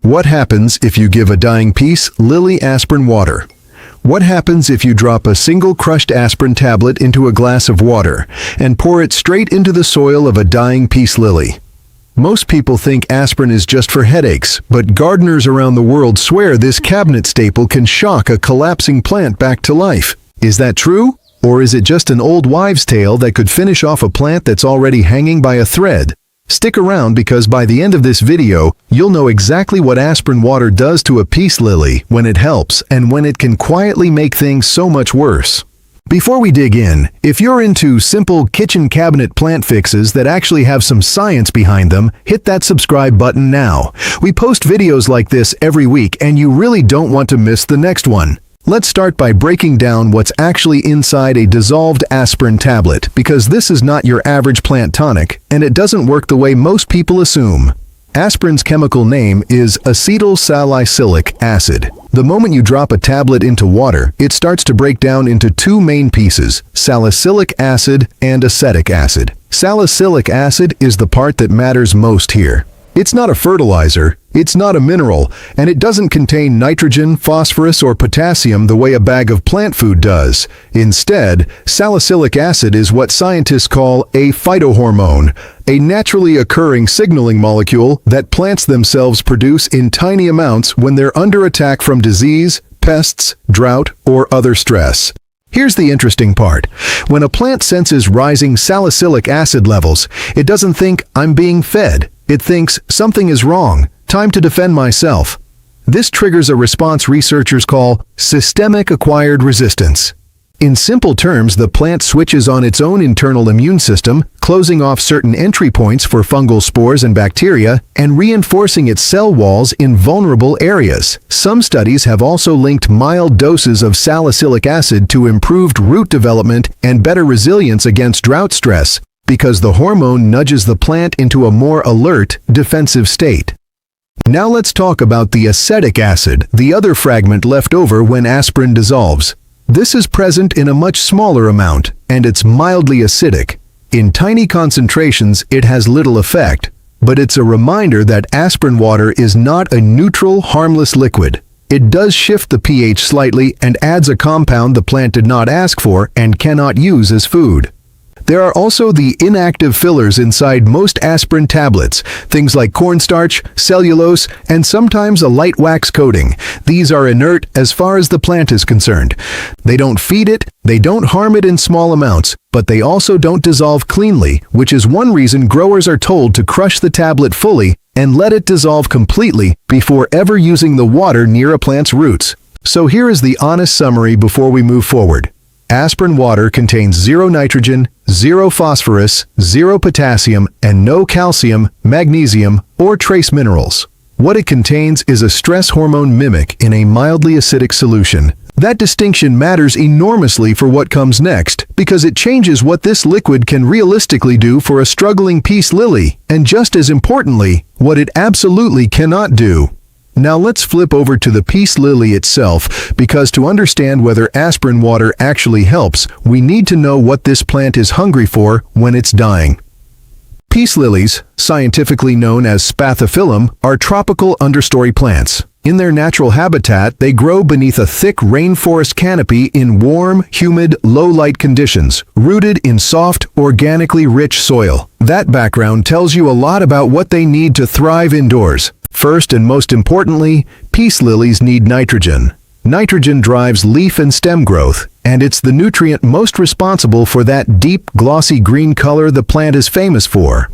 What happens if you give a dying peace lily aspirin water? What happens if you drop a single crushed aspirin tablet into a glass of water and pour it straight into the soil of a dying peace lily? Most people think aspirin is just for headaches, but gardeners around the world swear this cabinet staple can shock a collapsing plant back to life. Is that true? Or is it just an old wives' tale that could finish off a plant that's already hanging by a thread? Stick around because by the end of this video, you'll know exactly what aspirin water does to a peace lily, when it helps, and when it can quietly make things so much worse. Before we dig in, if you're into simple kitchen cabinet plant fixes that actually have some science behind them, hit that subscribe button now. We post videos like this every week and you really don't want to miss the next one. Let's start by breaking down what's actually inside a dissolved aspirin tablet, because this is not your average plant tonic, and it doesn't work the way most people assume. Aspirin's chemical name is acetylsalicylic acid. The moment you drop a tablet into water, it starts to break down into two main pieces, salicylic acid and acetic acid. Salicylic acid is the part that matters most here. It's not a fertilizer, it's not a mineral, and it doesn't contain nitrogen, phosphorus, or potassium the way a bag of plant food does. Instead, salicylic acid is what scientists call a phytohormone, a naturally occurring signaling molecule that plants themselves produce in tiny amounts when they're under attack from disease, pests, drought, or other stress. Here's the interesting part. When a plant senses rising salicylic acid levels, it doesn't think, "I'm being fed." It thinks, "Something is wrong. Time to defend myself." This triggers a response researchers call systemic acquired resistance. In simple terms, the plant switches on its own internal immune system, closing off certain entry points for fungal spores and bacteria, and reinforcing its cell walls in vulnerable areas. Some studies have also linked mild doses of salicylic acid to improved root development and better resilience against drought stress, because the hormone nudges the plant into a more alert, defensive state. Now let's talk about the acetic acid, the other fragment left over when aspirin dissolves. This is present in a much smaller amount, and it's mildly acidic. In tiny concentrations, it has little effect, but it's a reminder that aspirin water is not a neutral, harmless liquid. It does shift the pH slightly and adds a compound the plant did not ask for and cannot use as food. There are also the inactive fillers inside most aspirin tablets, things like cornstarch, cellulose, and sometimes a light wax coating. These are inert as far as the plant is concerned. They don't feed it, they don't harm it in small amounts, but they also don't dissolve cleanly, which is one reason growers are told to crush the tablet fully and let it dissolve completely before ever using the water near a plant's roots. So here is the honest summary before we move forward. Aspirin water contains 0 nitrogen, 0 phosphorus, 0 potassium, and no calcium, magnesium, or trace minerals. What it contains is a stress hormone mimic in a mildly acidic solution. That distinction matters enormously for what comes next, because it changes what this liquid can realistically do for a struggling peace lily, and just as importantly, what it absolutely cannot do. Now let's flip over to the peace lily itself, because to understand whether aspirin water actually helps, we need to know what this plant is hungry for when it's dying. Peace lilies, scientifically known as spathiphyllum, are tropical understory plants. In their natural habitat, they grow beneath a thick rainforest canopy in warm, humid, low-light conditions, rooted in soft, organically rich soil. That background tells you a lot about what they need to thrive indoors. First and most importantly, peace lilies need nitrogen. Nitrogen drives leaf and stem growth, and it's the nutrient most responsible for that deep, glossy green color the plant is famous for.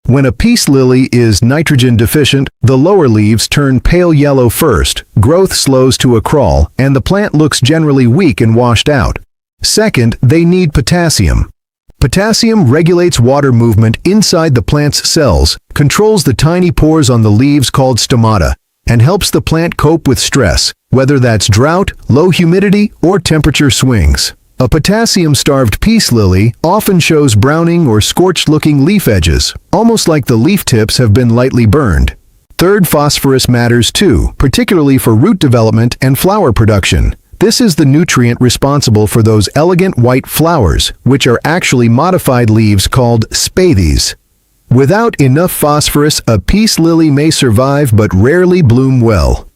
When a peace lily is nitrogen deficient, the lower leaves turn pale yellow first, growth slows to a crawl, and the plant looks generally weak and washed out. Second, they need potassium. Potassium regulates water movement inside the plant's cells, controls the tiny pores on the leaves called stomata, and helps the plant cope with stress, whether that's drought, low humidity, or temperature swings. A potassium-starved peace lily often shows browning or scorched-looking leaf edges, almost like the leaf tips have been lightly burned. Third, phosphorus matters too, particularly for root development and flower production. This is the nutrient responsible for those elegant white flowers, which are actually modified leaves called spathes. Without enough phosphorus, a peace lily may survive but rarely bloom well.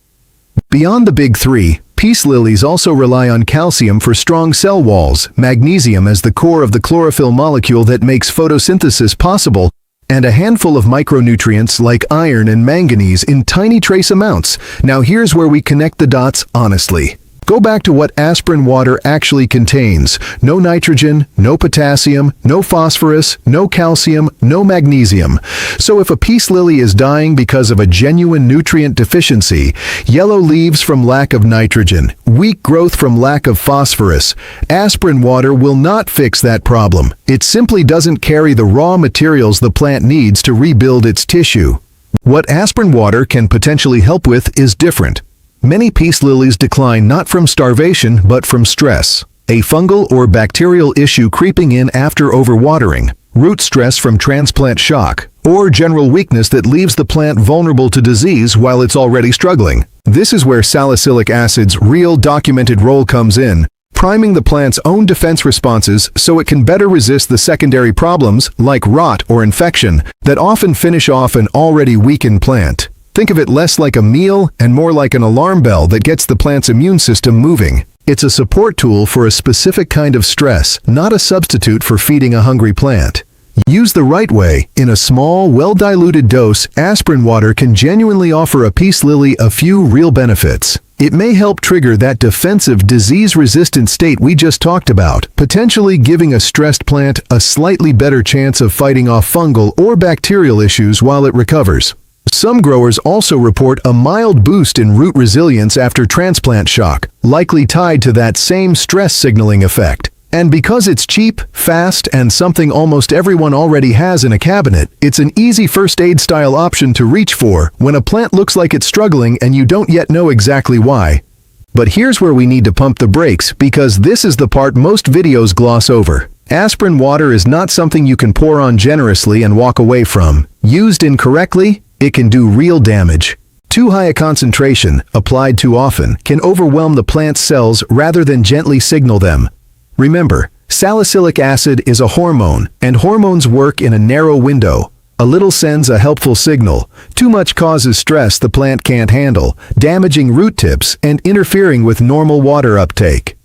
Beyond the big three, peace lilies also rely on calcium for strong cell walls, magnesium as the core of the chlorophyll molecule that makes photosynthesis possible, and a handful of micronutrients like iron and manganese in tiny trace amounts. Now here's where we connect the dots honestly. Go back to what aspirin water actually contains. No nitrogen, no potassium, no phosphorus, no calcium, no magnesium. So if a peace lily is dying because of a genuine nutrient deficiency, yellow leaves from lack of nitrogen, weak growth from lack of phosphorus, aspirin water will not fix that problem. It simply doesn't carry the raw materials the plant needs to rebuild its tissue. What aspirin water can potentially help with is different. Many peace lilies decline not from starvation but from stress, a fungal or bacterial issue creeping in after overwatering, root stress from transplant shock, or general weakness that leaves the plant vulnerable to disease while it's already struggling. This is where salicylic acid's real documented role comes in, priming the plant's own defense responses so it can better resist the secondary problems like rot or infection that often finish off an already weakened plant. Think of it less like a meal and more like an alarm bell that gets the plant's immune system moving. It's a support tool for a specific kind of stress, not a substitute for feeding a hungry plant. Used the right way, in a small, well-diluted dose, aspirin water can genuinely offer a peace lily a few real benefits. It may help trigger that defensive, disease-resistant state we just talked about, potentially giving a stressed plant a slightly better chance of fighting off fungal or bacterial issues while it recovers. Some growers also report a mild boost in root resilience after transplant shock, likely tied to that same stress signaling effect. And because it's cheap, fast, and something almost everyone already has in a cabinet, it's an easy first aid style option to reach for when a plant looks like it's struggling and you don't yet know exactly why. But here's where we need to pump the brakes, because this is the part most videos gloss over. Aspirin water is not something you can pour on generously and walk away from. Used incorrectly, it can do real damage. Too high a concentration, applied too often, can overwhelm the plant's cells rather than gently signal them. Remember, salicylic acid is a hormone, and hormones work in a narrow window. A little sends a helpful signal. Too much causes stress the plant can't handle, damaging root tips and interfering with normal water uptake.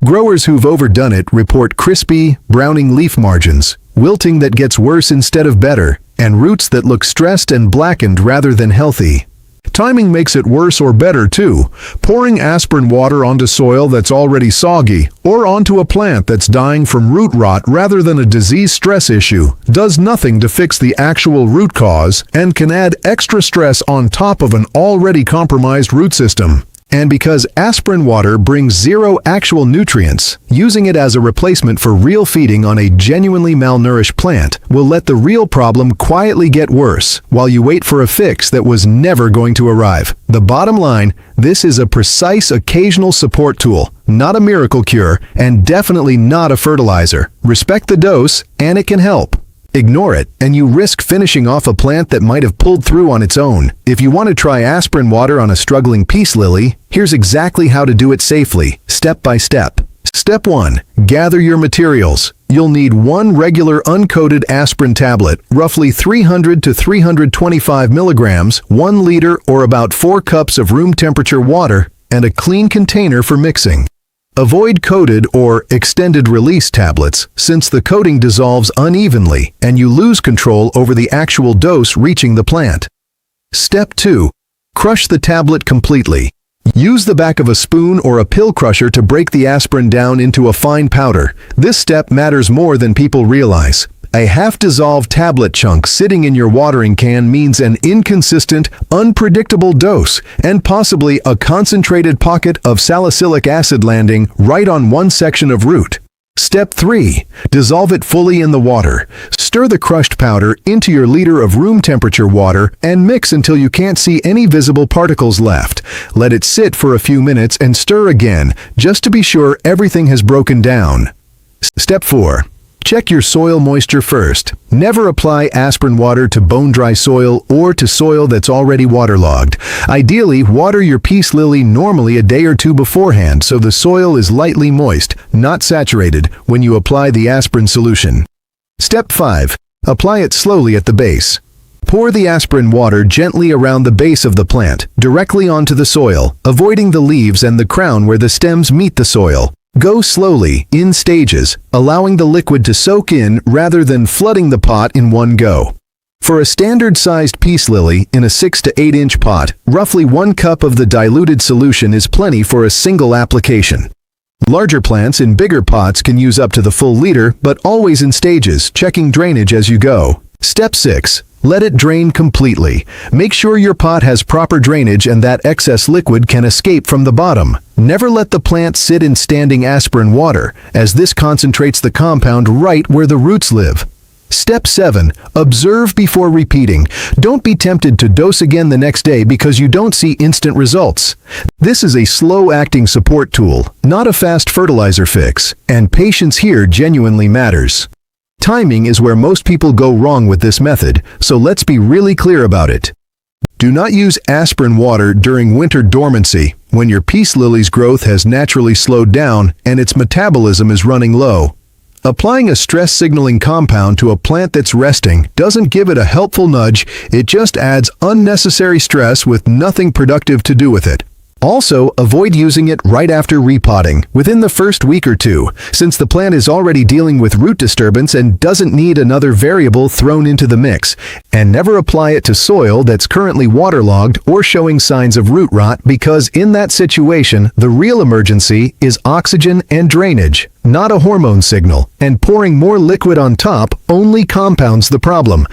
Growers who've overdone it report crispy, browning leaf margins, wilting that gets worse instead of better, and roots that look stressed and blackened rather than healthy. Timing makes it worse or better too. Pouring aspirin water onto soil that's already soggy, or onto a plant that's dying from root rot rather than a disease stress issue, does nothing to fix the actual root cause and can add extra stress on top of an already compromised root system. And because aspirin water brings zero actual nutrients, using it as a replacement for real feeding on a genuinely malnourished plant will let the real problem quietly get worse while you wait for a fix that was never going to arrive. The bottom line, this is a precise occasional support tool, not a miracle cure, and definitely not a fertilizer. Respect the dose, and it can help. Ignore it, and you risk finishing off a plant that might have pulled through on its own. If you want to try aspirin water on a struggling peace lily, here's exactly how to do it safely, step by step. Step 1. Gather your materials. You'll need one regular uncoated aspirin tablet, roughly 300 to 325 milligrams, 1 liter or about 4 cups of room temperature water, and a clean container for mixing. Avoid coated or extended-release tablets, since the coating dissolves unevenly and you lose control over the actual dose reaching the plant. Step 2. Crush the tablet completely. Use the back of a spoon or a pill crusher to break the aspirin down into a fine powder. This step matters more than people realize. A half-dissolved tablet chunk sitting in your watering can means an inconsistent, unpredictable dose, and possibly a concentrated pocket of salicylic acid landing right on one section of root. Step 3. Dissolve it fully in the water. Stir the crushed powder into your liter of room temperature water and mix until you can't see any visible particles left. Let it sit for a few minutes and stir again, just to be sure everything has broken down. Step 4. Check your soil moisture first. Never apply aspirin water to bone-dry soil or to soil that's already waterlogged. Ideally, water your peace lily normally a day or two beforehand so the soil is lightly moist, not saturated, when you apply the aspirin solution. Step 5. Apply it slowly at the base. Pour the aspirin water gently around the base of the plant, directly onto the soil, avoiding the leaves and the crown where the stems meet the soil. Go slowly, in stages, allowing the liquid to soak in rather than flooding the pot in one go. For a standard-sized peace lily in a 6 to 8 inch pot, roughly 1 cup of the diluted solution is plenty for a single application. Larger plants in bigger pots can use up to the full liter, but always in stages, checking drainage as you go. Step 6. Let it drain completely. Make sure your pot has proper drainage and that excess liquid can escape from the bottom. Never let the plant sit in standing aspirin water, as this concentrates the compound right where the roots live. Step 7. Observe before repeating. Don't be tempted to dose again the next day because you don't see instant results. This is a slow-acting support tool, not a fast fertilizer fix, and patience here genuinely matters. Timing is where most people go wrong with this method, so let's be really clear about it. Do not use aspirin water during winter dormancy, when your peace lily's growth has naturally slowed down and its metabolism is running low. Applying a stress-signaling compound to a plant that's resting doesn't give it a helpful nudge, it just adds unnecessary stress with nothing productive to do with it. Also, avoid using it right after repotting, within the first week or two, since the plant is already dealing with root disturbance and doesn't need another variable thrown into the mix. And never apply it to soil that's currently waterlogged or showing signs of root rot, because in that situation, the real emergency is oxygen and drainage, not a hormone signal, and pouring more liquid on top only compounds the problem.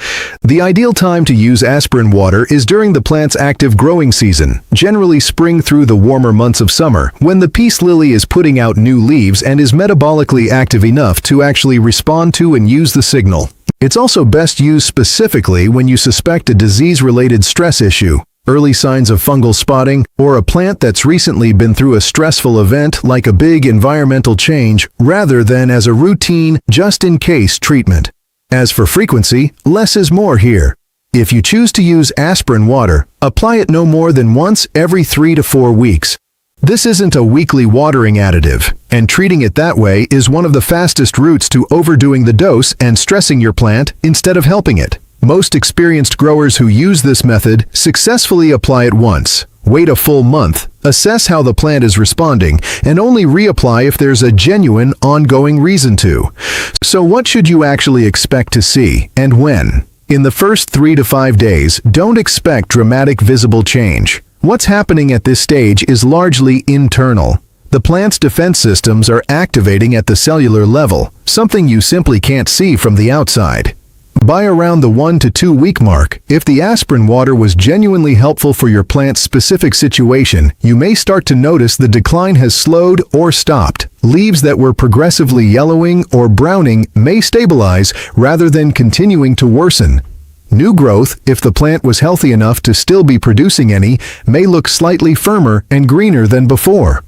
The ideal time to use aspirin water is during the plant's active growing season, generally spring through the warmer months of summer, when the peace lily is putting out new leaves and is metabolically active enough to actually respond to and use the signal. It's also best used specifically when you suspect a disease-related stress issue, early signs of fungal spotting, or a plant that's recently been through a stressful event like a big environmental change, rather than as a routine, just-in-case treatment. As for frequency, less is more here. If you choose to use aspirin water, apply it no more than once every 3 to 4 weeks. This isn't a weekly watering additive, and treating it that way is one of the fastest routes to overdoing the dose and stressing your plant instead of helping it. Most experienced growers who use this method successfully apply it once, wait a full month, assess how the plant is responding, and only reapply if there's a genuine, ongoing reason to. So what should you actually expect to see, and when? In the first 3 to 5 days, don't expect dramatic visible change. What's happening at this stage is largely internal. The plant's defense systems are activating at the cellular level, something you simply can't see from the outside. By around the 1 to 2 week mark, if the aspirin water was genuinely helpful for your plant's specific situation, you may start to notice the decline has slowed or stopped. Leaves that were progressively yellowing or browning may stabilize rather than continuing to worsen. New growth, if the plant was healthy enough to still be producing any, may look slightly firmer and greener than before.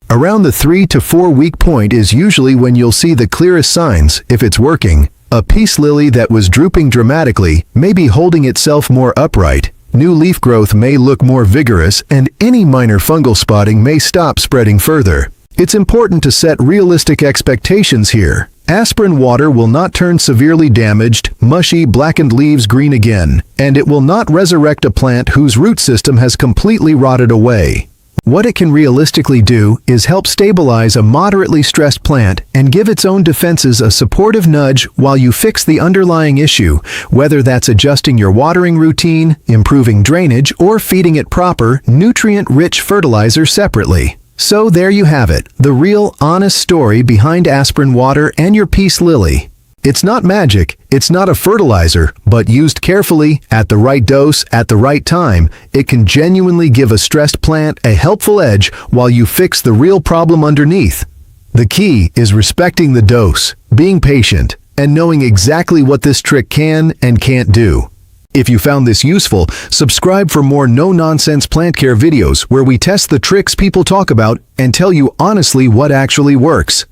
Around the 3 to 4 week point is usually when you'll see the clearest signs, if it's working. A peace lily that was drooping dramatically may be holding itself more upright, new leaf growth may look more vigorous, and any minor fungal spotting may stop spreading further. It's important to set realistic expectations here. Aspirin water will not turn severely damaged, mushy, blackened leaves green again, and it will not resurrect a plant whose root system has completely rotted away. What it can realistically do is help stabilize a moderately stressed plant and give its own defenses a supportive nudge while you fix the underlying issue, whether that's adjusting your watering routine, improving drainage, or feeding it proper, nutrient-rich fertilizer separately. So there you have it, the real, honest story behind aspirin water and your peace lily. It's not magic, it's not a fertilizer, but used carefully, at the right dose, at the right time, it can genuinely give a stressed plant a helpful edge while you fix the real problem underneath. The key is respecting the dose, being patient, and knowing exactly what this trick can and can't do. If you found this useful, subscribe for more no-nonsense plant care videos where we test the tricks people talk about and tell you honestly what actually works.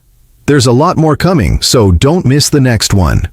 There's a lot more coming, so don't miss the next one.